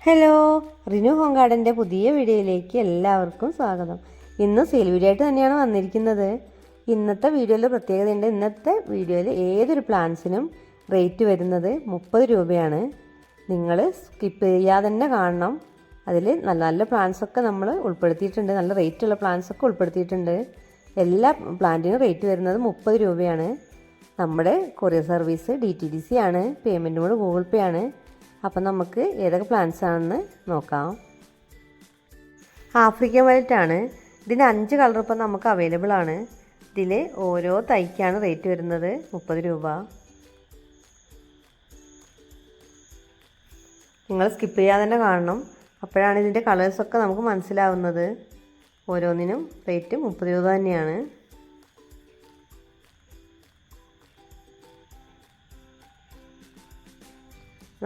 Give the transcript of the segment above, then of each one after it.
Hello, Rinu home ഗാർഡൻ്റെ പുതിയ വീഡിയോയിലേക്ക് എല്ലാവർക്കും സ്വാഗതം. ഇന്ന് സെയിൽ വീഡിയോ ആയിട്ട് തന്നെയാണ് വന്നിരിക്കുന്നത്. ഇന്നത്തെ വീഡിയോയിൽ പ്രത്യേകതയുണ്ട്. ഇന്നത്തെ വീഡിയോയിൽ ഏതൊരു പ്ലാന്റ്സിനും റേറ്റ് വരുന്നത് 30 രൂപയാണ്. നിങ്ങൾ സ്കിപ്പ് ചെയ്യാതെ തന്നെ കാണണം. അതിൽ നല്ല നല്ല പ്ലാന്റ്സൊക്കെ നമ്മൾ ഉൾപ്പെടുത്തിയിട്ടുണ്ട്. നല്ല റേറ്റുള്ള പ്ലാന്റ്സൊക്കെ ഉൾപ്പെടുത്തിയിട്ടുണ്ട്. എല്ലാ പ്ലാന്റിനും റേറ്റ് വരുന്നത് 30 രൂപയാണ്. നമ്മുടെ കൊറിയർ സർവീസ് DTDC ആണ്. പേയ്മെൻറ്റ് കൂടെ ഗൂഗിൾ പേ ആണ്. അപ്പം നമുക്ക് ഏതൊക്കെ പ്ലാന്റ്സ് ആണെന്ന് നോക്കാം. ആഫ്രിക്കൻ വയലറ്റ് ആണ്. ഇതിന് 5 കളർ ഇപ്പം നമുക്ക് അവൈലബിൾ ആണ്. ഇതിൽ ഓരോ തൈക്കാണ് റേറ്റ് വരുന്നത് 30 രൂപ. നിങ്ങൾ സ്കിപ്പ് ചെയ്യാതെ തന്നെ കാണണം. അപ്പോഴാണ് ഇതിൻ്റെ കളേഴ്സൊക്കെ നമുക്ക് മനസ്സിലാവുന്നത്. ഓരോന്നിനും റേറ്റ് 30 രൂപ തന്നെയാണ്.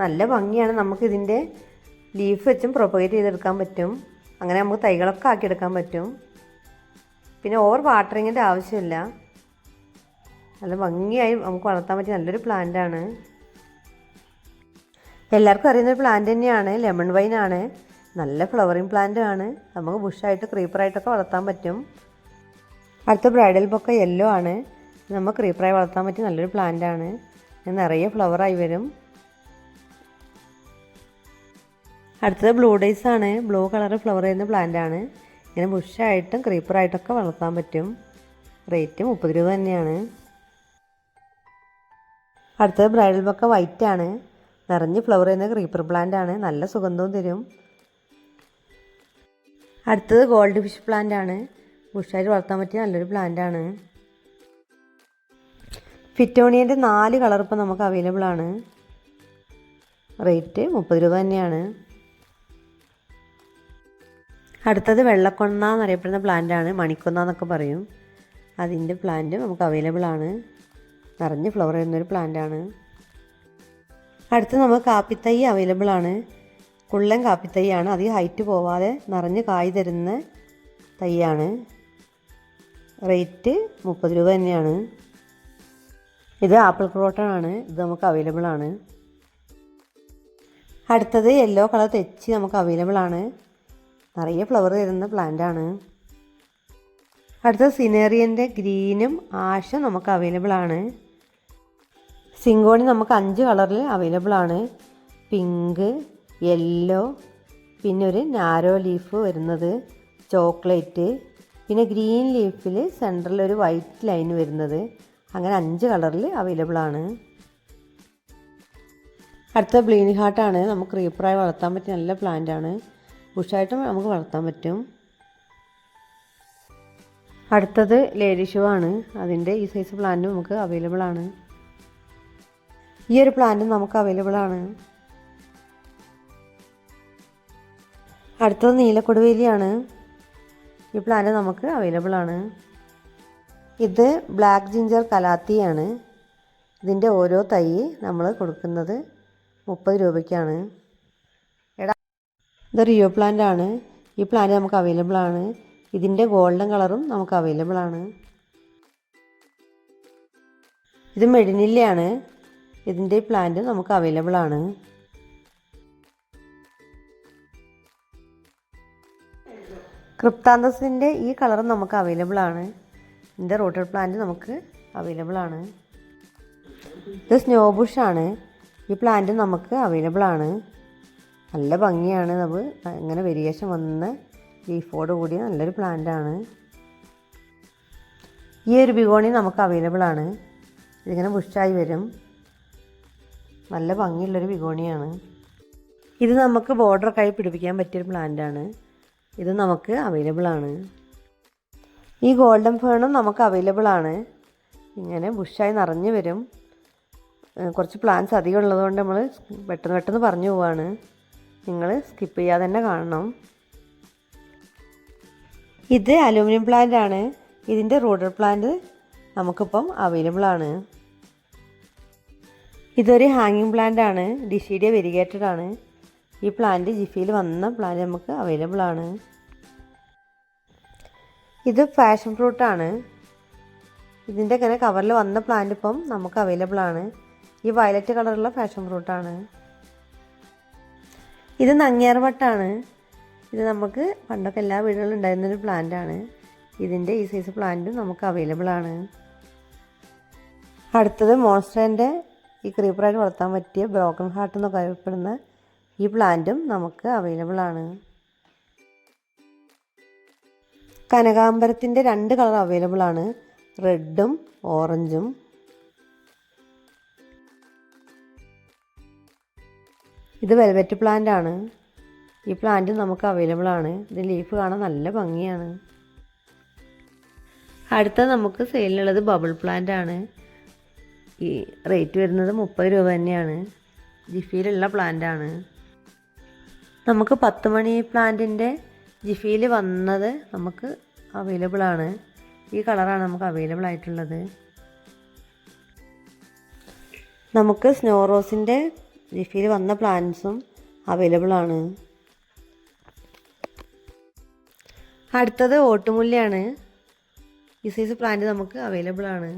നല്ല ഭംഗിയാണ്. നമുക്കിതിൻ്റെ ലീഫ് വെച്ചും പ്രൊപ്പഗേറ്റ് ചെയ്തെടുക്കാൻ പറ്റും. അങ്ങനെ നമുക്ക് തൈകളൊക്കെ ആക്കിയെടുക്കാൻ പറ്റും. പിന്നെ ഓവർ വാട്ടറിങ്ങിൻ്റെ ആവശ്യമില്ല. നല്ല ഭംഗിയായി നമുക്ക് വളർത്താൻ പറ്റിയ നല്ലൊരു പ്ലാന്റാണ്. എല്ലാവർക്കും അറിയുന്നൊരു പ്ലാന്റ് തന്നെയാണ്. ലെമൺ വൈൻ ആണ്. നല്ല ഫ്ലവറിങ് പ്ലാന്റ് ആണ്. നമുക്ക് ബുഷായിട്ട് ക്രീപ്പറായിട്ടൊക്കെ വളർത്താൻ പറ്റും. അടുത്ത ബ്രൈഡൽ ബൊക്കെ യെല്ലോ ആണ്. നമുക്ക് ക്രീപ്പറായി വളർത്താൻ പറ്റിയ നല്ലൊരു പ്ലാന്റ് ആണ്. നിറയെ ഫ്ലവറായി വരും. അടുത്തത് ബ്ലൂ ഡേയ്സ് ആണ്. ബ്ലൂ കളർ ഫ്ലവർ ചെയ്യുന്ന പ്ലാന്റ് ആണ്. ഇങ്ങനെ ബുഷായിട്ടും ക്രീപ്പറായിട്ടൊക്കെ വളർത്താൻ പറ്റും. റേറ്റ് 30 രൂപ തന്നെയാണ്. അടുത്തത് ബ്രൈഡൽ ബൊക്കെ വൈറ്റ് ആണ്. നിറഞ്ഞ് ഫ്ലവർ ചെയ്യുന്ന ക്രീപ്പർ പ്ലാന്റ് ആണ്. നല്ല സുഗന്ധവും തരും. അടുത്തത് ഗോൾഡ് ഫിഷ് പ്ലാന്റ് ആണ്. ബുഷായിട്ട് വളർത്താൻ പറ്റിയ നല്ലൊരു പ്ലാന്റ് ആണ്. ഫിറ്റോണിയൻ്റെ 4 കളർ ഇപ്പം നമുക്ക് അവൈലബിൾ ആണ്. റേറ്റ് 30 രൂപ തന്നെയാണ്. അടുത്തത് വെള്ളക്കൊന്ന എന്നറിയപ്പെടുന്ന പ്ലാന്റാണ്. മണിക്കൊന്ന എന്നൊക്കെ പറയും. അതിൻ്റെ പ്ലാന്റ് നമുക്ക് അവൈലബിൾ ആണ്. നിറഞ്ഞ് ഫ്ലവർ ചെയ്യുന്നൊരു പ്ലാന്റാണ്. അടുത്ത് നമുക്ക് കാപ്പിത്തൈ അവൈലബിൾ ആണ്. കുള്ളൻ കാപ്പിത്തൈയാണ്. അധികം ഹൈറ്റ് പോവാതെ നിറഞ്ഞ് കായ് തരുന്ന തൈയാണ്. റേറ്റ് 30 രൂപ തന്നെയാണ്. ഇത് ആപ്പിൾ ക്രോട്ടൺ ആണ്. ഇത് നമുക്ക് അവൈലബിൾ ആണ്. അടുത്തത് യെല്ലോ കളർ തെച്ചി നമുക്ക് അവൈലബിൾ ആണ്. നിറയെ ഫ്ലവർ തരുന്ന പ്ലാന്റാണ്. അടുത്തത് സിനേറിയൻ്റെ ഗ്രീനും ആഷും നമുക്ക് അവൈലബിൾ ആണ്. സിങ്കോണി നമുക്ക് 5 കളറിൽ അവൈലബിൾ ആണ്. പിങ്ക്, യെല്ലോ, പിന്നെ ഒരു നാരോ ലീഫ് വരുന്നത്, ചോക്ലേറ്റ്, പിന്നെ ഗ്രീൻ ലീഫിൽ സെൻറ്ററിൽ ഒരു വൈറ്റ് ലൈൻ വരുന്നത്. അങ്ങനെ 5 കളറിൽ അവൈലബിൾ ആണ്. അടുത്ത ബ്ലീനിങ് ഹാർട്ടാണ്. നമുക്ക് ക്രീപ്പറായി വളർത്താൻ പറ്റിയ നല്ല പ്ലാന്റാണ്. ബുഷായിട്ടും നമുക്ക് വളർത്താൻ പറ്റും. അടുത്തത് ലേഡി ഷൂ ആണ്. അതിൻ്റെ ഈ സൈസ് പ്ലാന്റ് നമുക്ക് അവൈലബിൾ ആണ്. ഈ ഒരു പ്ലാന്റ് നമുക്ക് അവൈലബിൾ ആണ്. അടുത്തത് നീലക്കൊടുവേലിയാണ്. ഈ പ്ലാന്റ് നമുക്ക് അവൈലബിൾ ആണ്. ഇത് ബ്ലാക്ക് ജിഞ്ചർ കലാത്തിയാണ്. ഇതിൻ്റെ ഓരോ തൈ നമ്മൾ കൊടുക്കുന്നത് 30 രൂപയ്ക്കാണ്. ഇത് റിയോ പ്ലാന്റ് ആണ്. ഈ പ്ലാന്റ് നമുക്ക് അവൈലബിൾ ആണ്. ഇതിൻ്റെ ഗോൾഡൻ കളറും നമുക്ക് അവൈലബിൾ ആണ്. ഇത് മെഡിനില്ലയാണ്. ഇതിൻ്റെ പ്ലാന്റ് നമുക്ക് അവൈലബിൾ ആണ്. ക്രിപ്താന്തസിൻ്റെ ഈ കളറും നമുക്ക് അവൈലബിൾ ആണ്. ഇതിൻ്റെ റൂട്ടഡ് പ്ലാന്റ് നമുക്ക് അവൈലബിൾ ആണ്. ഇത് സ്നോ ബുഷാണ്. ഈ പ്ലാന്റ് നമുക്ക് അവൈലബിൾ ആണ്. നല്ല ഭംഗിയാണ്. നമ്മൾ ഇങ്ങനെ വേരിയേഷൻ വന്ന ലീഫോട് കൂടിയ നല്ലൊരു പ്ലാന്റാണ്. ഈ ഒരു ബിഗോണി നമുക്ക് അവൈലബിൾ ആണ്. ഇതിങ്ങനെ ബുഷായി വരും. നല്ല ഭംഗിയുള്ളൊരു ബിഗോണിയാണ്. ഇത് നമുക്ക് ബോർഡറൊക്കെ ആയി പിടിപ്പിക്കാൻ പറ്റിയൊരു പ്ലാന്റാണ്. ഇത് നമുക്ക് അവൈലബിൾ ആണ്. ഈ ഗോൾഡൻ ഫേണും നമുക്ക് അവൈലബിൾ ആണ്. ഇങ്ങനെ ബുഷായി നിറഞ്ഞു വരും. കുറച്ച് പ്ലാന്റ്സ് അധികം ഉള്ളതുകൊണ്ട് നമ്മൾ പെട്ടെന്ന് പറഞ്ഞു പോവാണ്. നിങ്ങൾ സ്കിപ്പ് ചെയ്യാതെ തന്നെ കാണണം. ഇത് അലൂമിനിയം പ്ലാന്റ് ആണ്. ഇതിൻ്റെ റൂട്ടർ പ്ലാന്റ് നമുക്കിപ്പം അവൈലബിൾ ആണ്. ഇതൊരു ഹാങ്ങിങ് പ്ലാന്റ് ആണ്. ഡിഷീഡിയ വെരിഗേറ്റഡ് ആണ്. ഈ പ്ലാന്റ് ജിഫിയിൽ വന്ന പ്ലാന്റ് നമുക്ക് അവൈലബിൾ ആണ്. ഇത് പാഷൻ ഫ്രൂട്ടാണ്. ഇതിൻ്റെ ഇങ്ങനെ കവറിൽ വന്ന പ്ലാന്റ് ഇപ്പം നമുക്ക് അവൈലബിൾ ആണ്. ഈ വയലറ്റ് കളറുള്ള പാഷൻ ഫ്രൂട്ടാണ്. ഇത് നങ്ങ്യാർവട്ടാണ്. ഇത് നമുക്ക് പണ്ടൊക്കെ എല്ലാ വീടുകളിലും ഉണ്ടായിരുന്നൊരു പ്ലാന്റാണ്. ഇതിൻ്റെ ഈ സൈസ് പ്ലാന്റും നമുക്ക് അവൈലബിൾ ആണ്. അടുത്തത് മോൺസ്റ്ററിൻ്റെ ഈ ക്രീപ്പറായിട്ട് വളർത്താൻ പറ്റിയ ബ്രോക്കൺ ഹാർട്ട് എന്നൊക്കെ അറിയപ്പെടുന്ന ഈ പ്ലാന്റും നമുക്ക് അവൈലബിൾ ആണ്. കനകാംബരത്തിൻ്റെ 2 കളർ അവൈലബിൾ ആണ്, റെഡും ഓറഞ്ചും. ഇത് വെൽവെറ്റ് പ്ലാന്റ് ആണ്. ഈ പ്ലാന്റ് നമുക്ക് അവൈലബിൾ ആണ്. ഇത് ലീഫ് കാണാൻ നല്ല ഭംഗിയാണ്. അടുത്ത നമുക്ക് സെയിലിനുള്ളത് ബബിൾ പ്ലാന്റ് ആണ്. ഈ റേറ്റ് വരുന്നത് 30 രൂപ തന്നെയാണ്. ജിഫിയിലുള്ള പ്ലാന്റ് ആണ്. നമുക്ക് 10 മണി പ്ലാന്റിൻ്റെ ജിഫിയിൽ വന്നത് നമുക്ക് അവൈലബിൾ ആണ്. ഈ കളറാണ് നമുക്ക് അവൈലബിൾ ആയിട്ടുള്ളത്. നമുക്ക് സ്നോ റോസിൻ്റെ ജിഫിയിൽ വന്ന പ്ലാന്റ്സും അവൈലബിൾ ആണ്. അടുത്തത് ഓട്ടുമുല്ലയാണ്. ഈ സൈസ് പ്ലാന്റ് നമുക്ക് അവൈലബിൾ ആണ്.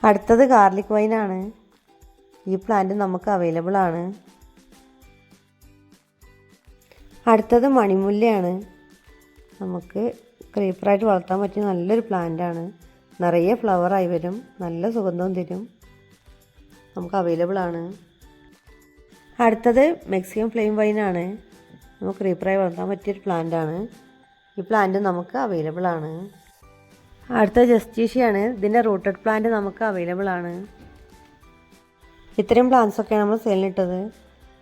അടുത്തത് ഗാർലിക് വൈനാണ്. ഈ പ്ലാന്റ് നമുക്ക് അവൈലബിൾ ആണ്. അടുത്തത് മണിമുല്ലയാണ്. നമുക്ക് ക്രീപ്പറായിട്ട് വളർത്താൻ പറ്റിയ നല്ലൊരു പ്ലാന്റാണ്. നിറയെ ഫ്ലവറായി വരും, നല്ല സുഗന്ധവും തരും. നമുക്ക് അവൈലബിൾ ആണ്. അടുത്തത് മെക്സിക്കൻ ഫ്ലെയിം വൈനാണ്. നമുക്ക് ക്രീപ്പറായി വളർത്താൻ പറ്റിയൊരു പ്ലാന്റാണ്. ഈ പ്ലാന്റ് നമുക്ക് അവൈലബിൾ ആണ്. അടുത്തത് ജസ്റ്റീഷ്യയാണ്. ഇതിൻ്റെ റൂട്ടഡ് പ്ലാന്റ് നമുക്ക് അവൈലബിൾ ആണ്. ഇത്രയും പ്ലാന്റ്സൊക്കെയാണ് നമ്മൾ സെയിലിനിട്ടത്.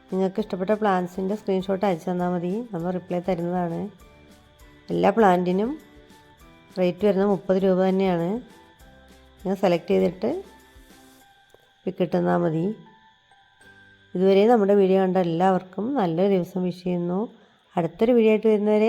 നിങ്ങൾക്ക് ഇഷ്ടപ്പെട്ട പ്ലാന്റ്സിൻ്റെ സ്ക്രീൻഷോട്ട് അയച്ചു തന്നാൽ മതി, നമ്മൾ റിപ്ലൈ തരുന്നതാണ്. എല്ലാ പ്ലാന്റിനും റേറ്റ് വരുന്നത് 30 രൂപ തന്നെയാണ്. നിങ്ങൾ സെലക്ട് ചെയ്തിട്ട് പിക്ക് തന്നാൽ മതി. ഇതുവരെ നമ്മുടെ വീഡിയോ കണ്ട എല്ലാവർക്കും നല്ലൊരു ദിവസം വിഷ് ചെയ്യുന്നു. അടുത്തൊരു വീഡിയോ ആയിട്ട് വരുന്നവരെ